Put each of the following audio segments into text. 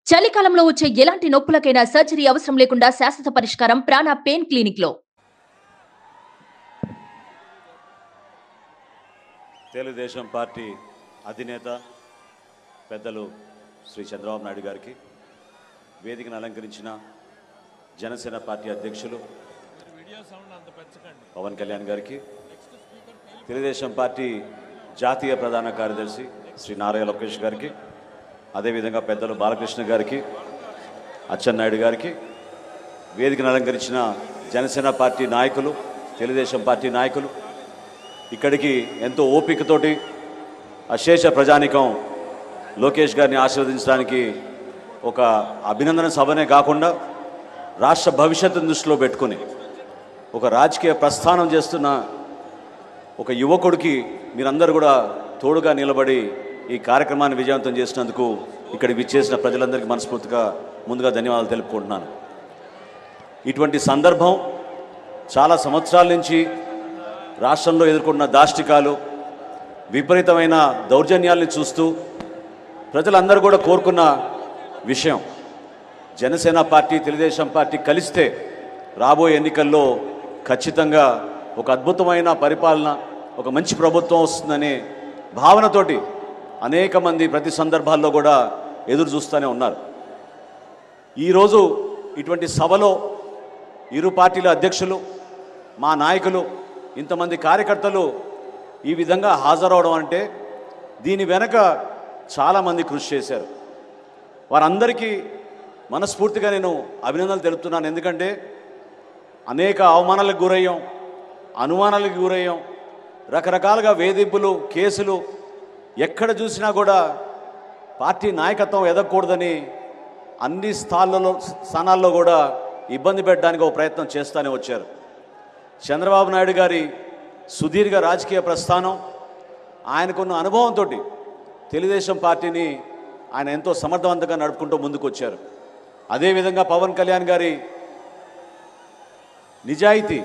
చలికాలంలో వచ్చే ఎలాంటి నొప్పులకైనా సర్జరీ అవసరం లేకుండా శాశ్వత పరిష్కారం ప్రాణ పెయిన్ క్లినిక్ లో. తెలుగుదేశం పార్టీ అధినేత పెద్దలు శ్రీ చంద్రబాబు నాయుడు గారికి, వేదికను అలంకరించిన జనసేన పార్టీ అధ్యక్షులు పవన్ కళ్యాణ్ గారికి, తెలుగుదేశం పార్టీ జాతీయ ప్రధాన కార్యదర్శి శ్రీ నారా లోకేష్ గారికి, అదేవిధంగా పెద్దలు బాలకృష్ణ గారికి, అచ్చెన్నాయుడు గారికి, వేదికను అలంకరించిన జనసేన పార్టీ నాయకులు, తెలుగుదేశం పార్టీ నాయకులు, ఇక్కడికి ఎంతో ఓపికతోటి అశేష ప్రజానికం లోకేష్ గారిని ఆశీర్వదించడానికి ఒక అభినందన సభనే కాకుండా రాష్ట్ర భవిష్యత్తును దృష్టిలో పెట్టుకుని ఒక రాజకీయ ప్రస్థానం చేస్తున్న ఒక యువకుడికి మీరందరూ కూడా తోడుగా నిలబడి ఈ కార్యక్రమాన్ని విజయవంతం చేసినందుకు ఇక్కడికి విచ్చేసిన ప్రజలందరికీ మనస్ఫూర్తిగా ముందుగా ధన్యవాదాలు తెలుపుకుంటున్నాను. ఇటువంటి సందర్భం చాలా సంవత్సరాల నుంచి రాష్ట్రంలో ఎదుర్కొన్న దాష్టికాలు, విపరీతమైన దౌర్జన్యాల్ని చూస్తూ ప్రజలందరూ కూడా కోరుకున్న విషయం, జనసేన పార్టీ తెలుగుదేశం పార్టీ కలిస్తే రాబోయే ఎన్నికల్లో ఖచ్చితంగా ఒక అద్భుతమైన పరిపాలన, ఒక మంచి ప్రభుత్వం వస్తుందనే భావనతోటి అనేక మంది ప్రతి సందర్భాల్లో కూడా ఎదురు చూస్తూనే ఉన్నారు. ఈరోజు ఇటువంటి సభలో ఇరు పార్టీల అధ్యక్షులు, మా నాయకులు, ఇంతమంది కార్యకర్తలు ఈ విధంగా హాజరవడం అంటే దీని వెనక చాలామంది కృషి చేశారు. వారందరికీ మనస్ఫూర్తిగా నేను అభినందనలు తెలుపుతున్నాను. ఎందుకంటే అనేక అవమానాలకు గురయ్యాం, అనుమానాలకు గురయ్యాం, రకరకాలుగా వేధింపులు, కేసులు, ఎక్కడ చూసినా కూడా పార్టీ నాయకత్వం ఎదగకూడదని అన్ని స్థానాల్లో కూడా ఇబ్బంది పెట్టడానికి ఒక ప్రయత్నం చేస్తూనే వచ్చారు. చంద్రబాబు నాయుడు గారి సుదీర్ఘ రాజకీయ ప్రస్థానం, ఆయనకున్న అనుభవంతో తెలుగుదేశం పార్టీని ఆయన ఎంతో సమర్థవంతంగా నడుపుకుంటూ ముందుకు వచ్చారు. అదేవిధంగా పవన్ కళ్యాణ్ గారి నిజాయితీ,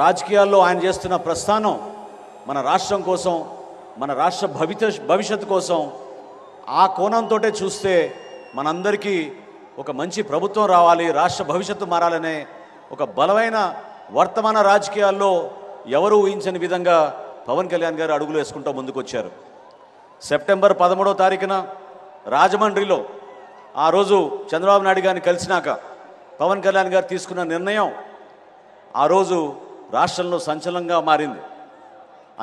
రాజకీయాల్లో ఆయన చేస్తున్న ప్రస్థానం మన రాష్ట్రం కోసం, మన రాష్ట్ర భవిష్యత్తు కోసం, ఆ కోణంతో చూస్తే మనందరికీ ఒక మంచి ప్రభుత్వం రావాలి, రాష్ట్ర భవిష్యత్తు మారాలనే ఒక బలమైన వర్తమాన రాజకీయాల్లో ఎవరు ఊహించని విధంగా పవన్ కళ్యాణ్ గారు అడుగులు వేసుకుంటూ ముందుకు వచ్చారు. సెప్టెంబర్ 13వ తారీఖున రాజమండ్రిలో ఆ రోజు చంద్రబాబు నాయుడు గారిని కలిసినాక పవన్ కళ్యాణ్ గారు తీసుకున్న నిర్ణయం ఆ రోజు రాష్ట్రంలో సంచలనంగా మారింది.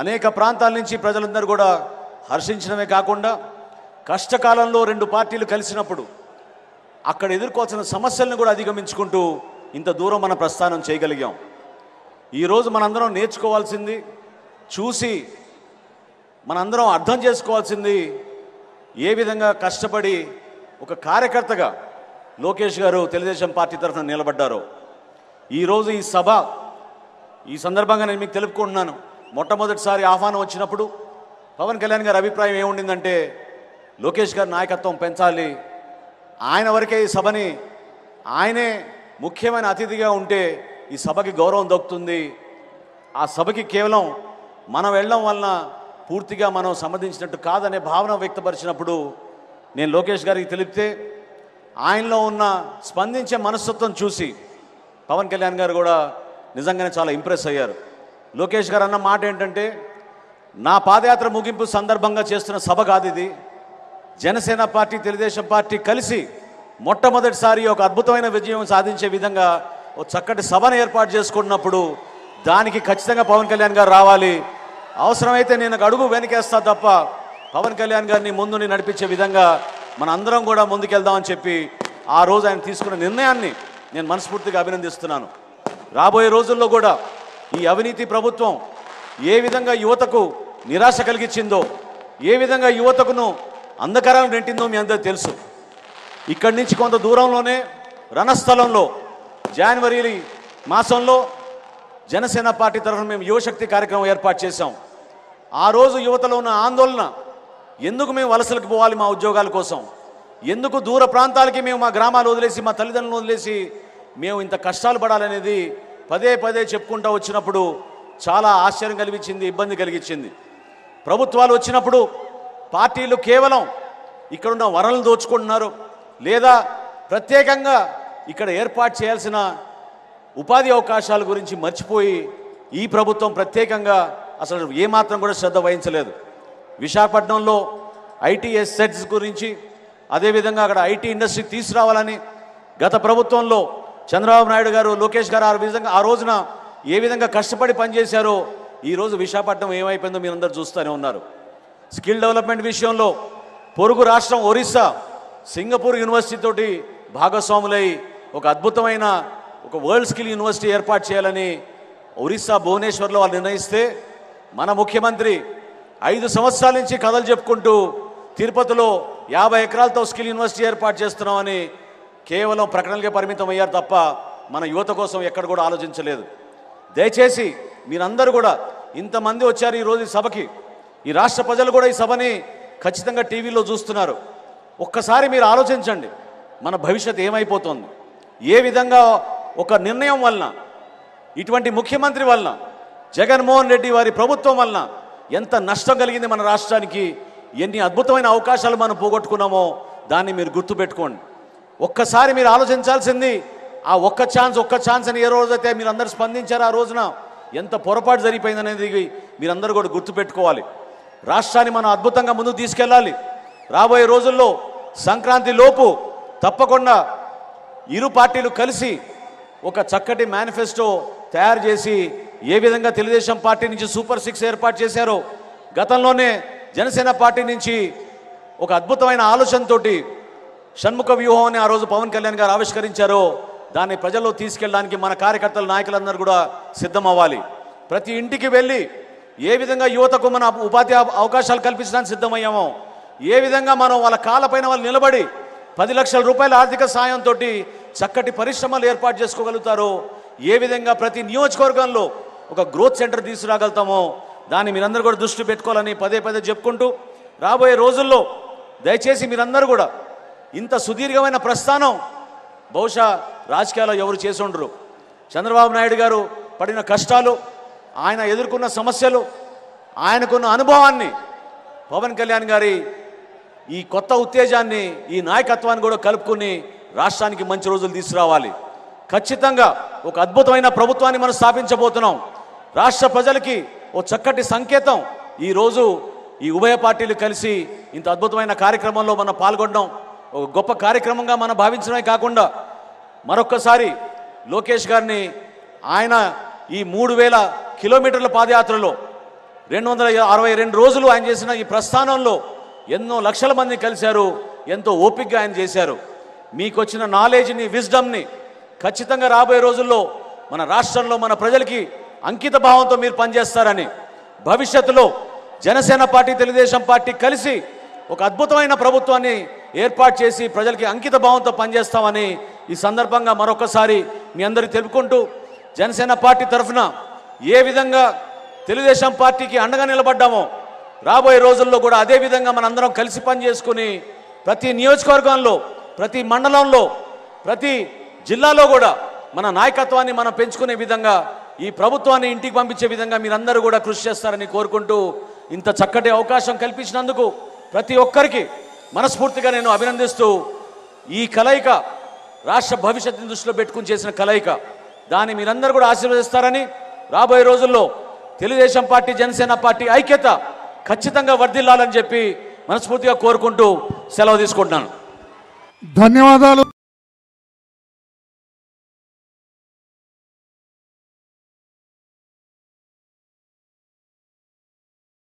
అనేక ప్రాంతాల నుంచి ప్రజలందరూ కూడా హర్షించడమే కాకుండా కష్టకాలంలో రెండు పార్టీలు కలిసినప్పుడు అక్కడ ఎదుర్కోవాల్సిన సమస్యలను కూడా అధిగమించుకుంటూ ఇంత దూరం మన ప్రస్థానం చేయగలిగాం. ఈరోజు మనందరం నేర్చుకోవాల్సింది, చూసి మనందరం అర్థం చేసుకోవాల్సింది, ఏ విధంగా కష్టపడి ఒక కార్యకర్తగా లోకేష్ గారు తెలుగుదేశం పార్టీ తరఫున నిలబడ్డారో. ఈరోజు ఈ సభ, ఈ సందర్భంగా నేను మీకు తెలుపుకుంటున్నాను. మొట్టమొదటిసారి ఆహ్వానం వచ్చినప్పుడు పవన్ కళ్యాణ్ గారి అభిప్రాయం ఏముండిందంటే లోకేష్ గారి నాయకత్వం పెంచాలి, ఆయన వరకే ఈ సభని, ఆయనే ముఖ్యమైన అతిథిగా ఉంటే ఈ సభకి గౌరవం దక్కుతుంది, ఆ సభకి కేవలం మనం వెళ్ళడం వలన పూర్తిగా మనం సంబంధించినట్టు కాదనే భావన వ్యక్తపరిచినప్పుడు నేను లోకేష్ గారికి తెలిపితే ఆయనలో ఉన్న స్పందించే మనస్తత్వం చూసి పవన్ కళ్యాణ్ గారు కూడా నిజంగానే చాలా ఇంప్రెస్ అయ్యారు. లోకేష్ గారు అన్న మాట ఏంటంటే, నా పాదయాత్ర ముగింపు సందర్భంగా చేస్తున్న సభ కాదు ఇది, జనసేన పార్టీ తెలుగుదేశం పార్టీ కలిసి మొట్టమొదటిసారి ఒక అద్భుతమైన విజయం సాధించే విధంగా ఒక చక్కటి సభను ఏర్పాటు చేసుకున్నప్పుడు దానికి ఖచ్చితంగా పవన్ కళ్యాణ్ గారు రావాలి, అవసరమైతే నేను అడుగు వెనకేస్తా తప్ప పవన్ కళ్యాణ్ గారిని ముందుని నడిపించే విధంగా మన అందరం కూడా ముందుకెళ్దామని చెప్పి ఆ రోజు ఆయన తీసుకున్న నిర్ణయాన్ని నేను మనస్ఫూర్తిగా అభినందిస్తున్నాను. రాబోయే రోజుల్లో కూడా ఈ అవినీతి ప్రభుత్వం ఏ విధంగా యువతకు నిరాశ కలిగించిందో, ఏ విధంగా యువతకును అంధకారాలను రెంటిందో మీ అందరూ తెలుసు. ఇక్కడి నుంచి కొంత దూరంలోనే రణస్థలంలో జనవరి మాసంలో జనసేన పార్టీ తరఫున మేము యువశక్తి కార్యక్రమం ఏర్పాటు చేశాం. ఆ రోజు యువతలో ఉన్న ఆందోళన, ఎందుకు మేము వలసలకు పోవాలి మా ఉద్యోగాల కోసం, ఎందుకు దూర ప్రాంతాలకి మేము మా గ్రామాలు వదిలేసి, మా తల్లిదండ్రులను వదిలేసి మేము ఇంత కష్టాలు పడాలనేది పదే పదే చెప్పుకుంటూ వచ్చినప్పుడు చాలా ఆశ్చర్యం కలిగించింది, ఇబ్బంది కలిగించింది. ప్రభుత్వాలు వచ్చినప్పుడు పార్టీలు కేవలం ఇక్కడున్న వనరులు దోచుకుంటున్నారు, లేదా ప్రత్యేకంగా ఇక్కడ ఏర్పాటు చేయాల్సిన ఉపాధి అవకాశాల గురించి మర్చిపోయి ఈ ప్రభుత్వం ప్రత్యేకంగా అసలు ఏమాత్రం కూడా శ్రద్ధ వహించలేదు. విశాఖపట్నంలో ఐటీఎస్ సెట్స్ గురించి, అదేవిధంగా అక్కడ ఐటీ ఇండస్ట్రీ తీసుకురావాలని గత ప్రభుత్వంలో చంద్రబాబు నాయుడు గారు, లోకేష్ గారు ఆ రోజున ఏ విధంగా కష్టపడి పనిచేశారో ఈరోజు విశాఖపట్నం ఏమైపోయిందో మీరందరూ చూస్తూనే ఉన్నారు. స్కిల్ డెవలప్మెంట్ విషయంలో పొరుగు రాష్ట్రం ఒరిస్సా సింగపూర్ యూనివర్సిటీ తోటి భాగస్వాములై ఒక అద్భుతమైన ఒక వరల్డ్ స్కిల్ యూనివర్సిటీ ఏర్పాటు చేయాలని ఒరిస్సా భువనేశ్వర్లో వాళ్ళు నిర్ణయిస్తే మన ముఖ్యమంత్రి 5 సంవత్సరాల నుంచి కథలు చెప్పుకుంటూ తిరుపతిలో 50 ఎకరాలతో స్కిల్ యూనివర్సిటీ ఏర్పాటు చేస్తున్నామని కేవలం ప్రకటనలకే పరిమితం అయ్యారు తప్ప మన యువత కోసం ఎక్కడ కూడా ఆలోచించలేదు. దయచేసి మీరందరూ కూడా ఇంతమంది వచ్చారు ఈరోజు ఈ సభకి, ఈ రాష్ట్ర ప్రజలు కూడా ఈ సభని ఖచ్చితంగా టీవీలో చూస్తున్నారు. ఒక్కసారి మీరు ఆలోచించండి, మన భవిష్యత్ ఏమైపోతుంది, ఏ విధంగా ఒక నిర్ణయం వలన, ఇటువంటి ముఖ్యమంత్రి వలన, జగన్మోహన్ రెడ్డి వారి ప్రభుత్వం వలన ఎంత నష్టం కలిగింది మన రాష్ట్రానికి, ఎన్ని అద్భుతమైన అవకాశాలు మనం పోగొట్టుకున్నామో దాన్ని మీరు గుర్తుపెట్టుకోండి. ఒక్కసారి మీరు ఆలోచించాల్సింది ఆ ఒక్క ఛాన్స్ అని ఏ రోజైతే మీరు అందరూ స్పందించారో ఆ రోజున ఎంత పొరపాటు జరిగిపోయిందనేది మీరందరూ కూడా గుర్తుపెట్టుకోవాలి. రాష్ట్రాన్ని మనం అద్భుతంగా ముందుకు తీసుకెళ్ళాలి. రాబోయే రోజుల్లో సంక్రాంతి లోపు తప్పకుండా ఇరు పార్టీలు కలిసి ఒక చక్కటి మేనిఫెస్టో తయారు చేసి ఏ విధంగా తెలుగుదేశం పార్టీ నుంచి సూపర్ 6 ఏర్పాటు చేశారో, గతంలోనే జనసేన పార్టీ నుంచి ఒక అద్భుతమైన ఆలోచనతోటి షణ్ముఖ వ్యూహం అని ఆ రోజు పవన్ కళ్యాణ్ గారు ఆవిష్కరించారో దాన్ని ప్రజల్లో తీసుకెళ్ళడానికి మన కార్యకర్తలు, నాయకులందరూ కూడా సిద్ధం అవ్వాలి. ప్రతి ఇంటికి వెళ్ళి ఏ విధంగా యువతకు మన ఉపాధి అవకాశాలు కల్పించడానికి సిద్ధమయ్యామో, ఏ విధంగా మనం వాళ్ళ కాళ్ళపైన వాళ్ళు నిలబడి 10 లక్షల రూపాయల ఆర్థిక సాయంతో చక్కటి పరిశ్రమలు ఏర్పాటు చేసుకోగలుగుతారో, ఏ విధంగా ప్రతి నియోజకవర్గంలో ఒక గ్రోత్ సెంటర్ తీసుకురాగలుగుతామో దాన్ని మీరందరూ కూడా దృష్టి పెట్టుకోవాలని పదే చెప్పుకుంటూ, రాబోయే రోజుల్లో దయచేసి మీరందరూ కూడా ఇంత సుదీర్ఘమైన ప్రస్థానం బహుశా రాజకీయాల్లో ఎవరు చేసి ఉండరు. చంద్రబాబు నాయుడు గారు పడిన కష్టాలు, ఆయన ఎదుర్కొన్న సమస్యలు, ఆయనకున్న అనుభవాన్ని పవన్ కళ్యాణ్ గారి ఈ కొత్త ఉత్తేజాన్ని, ఈ నాయకత్వాన్ని కూడా కలుపుకుని రాష్ట్రానికి మంచి రోజులు తీసుకురావాలి. ఖచ్చితంగా ఒక అద్భుతమైన ప్రభుత్వాన్ని మనం స్థాపించబోతున్నాం. రాష్ట్ర ప్రజలకి ఓ చక్కటి సంకేతం ఈరోజు ఈ ఉభయ పార్టీలు కలిసి ఇంత అద్భుతమైన కార్యక్రమంలో మనం పాల్గొనడం ఒక గొప్ప కార్యక్రమంగా మనం భావించడమే కాకుండా మరొక్కసారి లోకేష్ గారిని ఆయన ఈ 3000 కిలోమీటర్ల పాదయాత్రలో 262 రోజులు ఆయన చేసిన ఈ ప్రస్థానంలో ఎన్నో లక్షల మంది కలిశారు, ఎంతో ఓపికగా ఆయన చేశారు. మీకు వచ్చిన నాలెడ్జ్ని, విజ్డమ్ని ఖచ్చితంగా రాబోయే రోజుల్లో మన రాష్ట్రంలో మన ప్రజలకి అంకిత భావంతో మీరు పనిచేస్తారని, భవిష్యత్తులో జనసేన పార్టీ, తెలుగుదేశం పార్టీ కలిసి ఒక అద్భుతమైన ప్రభుత్వాన్ని ఏర్పాటు చేసి ప్రజలకి అంకిత భావంతో పనిచేస్తామని ఈ సందర్భంగా మరొకసారి మీ అందరికీ తెలుపుకుంటూ, జనసేన పార్టీ తరఫున ఏ విధంగా తెలుగుదేశం పార్టీకి అండగా నిలబడ్డామో రాబోయే రోజుల్లో కూడా అదే విధంగా మనందరం కలిసి పనిచేసుకుని ప్రతి నియోజకవర్గంలో, ప్రతి మండలంలో, ప్రతి జిల్లాలో కూడా మన నాయకత్వాన్ని మనం పెంచుకునే విధంగా, ఈ ప్రభుత్వాన్ని ఇంటికి పంపించే విధంగా మీరందరూ కూడా కృషి చేస్తారని కోరుకుంటూ, ఇంత చక్కటి అవకాశం కల్పించినందుకు ప్రతి ఒక్కరికి మనస్ఫూర్తిగా నేను అభినందిస్తూ, ఈ కలయిక రాష్ట్ర భవిష్యత్తుని దృష్టిలో పెట్టుకుని చేసిన కలయిక, దాన్ని మీరందరూ కూడా ఆశీర్వదిస్తారని, రాబోయే రోజుల్లో తెలుగుదేశం పార్టీ, జనసేన పార్టీ ఐక్యత ఖచ్చితంగా వర్ధిల్లాలని చెప్పి మనస్ఫూర్తిగా కోరుకుంటూ సెలవు తీసుకుంటున్నాను. ధన్యవాదాలు.